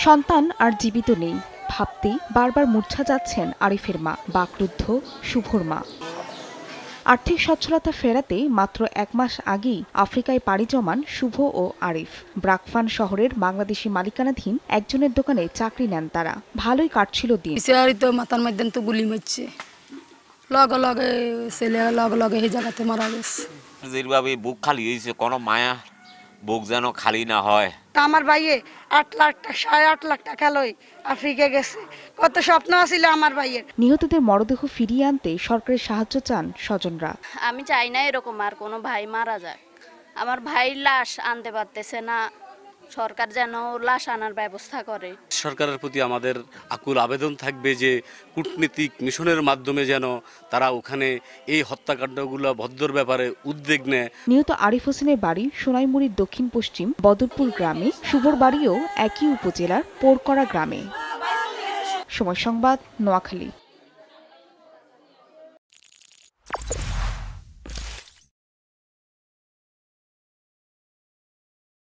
সন্তান আর জীবিত নেই ভাবতেই বারবার মূর্ছা যাচ্ছেন আরিফের মা, বাকরুদ্ধ শুভর মা। আর্থিক সচ্ছলতা ফেরাতে মাত্র 1 মাস আগেই আফ্রিকায় পাড়ি জমান শুভ ও আরিফ। ব্রাকফান শহরের বাংলাদেশি মালিকানাধীন একজনের দোকানে চাকরি নেন তারা। ভালোই কাটছিল দিন। মাথার মধ্যে তো গুলি মারছে, লগে লগে ছেলে লগে লগে এই জায়গাতে মারা গেছে। যেভাবে বুক খালি হয়েছে, কোনো মায়া বুক যেন খালি না হয়। আমার ভাইয়ে 8 লাখ টাকা 8.5 লাখ টাকা লই আফ্রিকা গেছে। কত স্বপ্ন ছিল আমার ভাইয়ের। নিহতদের মরদেহ ফিরিয়ে আনতে সরকারের সাহায্য চান স্বজনরা। আমি চাই না এরকম আর কোনো ভাই মারা যাক। আমার ভাই লাশ আনতে পারতেছে না, সরকার যেন লাশ আনার ব্যবস্থা করে। সরকারের প্রতি আমাদের আকুল আবেদন থাকবে যে কূটনীতিক মিশনের মাধ্যমে যেন তারা ওখানে এই হত্যাকাণ্ডগুলো ভদ্র ব্যাপারে উদ্যোগ নেয়। নিহত আরিফ হোসেনের বাড়ি সোনাইমুড়ির দক্ষিণ পশ্চিম বদরপুর গ্রামে, শুভর বাড়িও একই উপজেলার পোরকড়া গ্রামে। সময় সংবাদ, নোয়াখালী।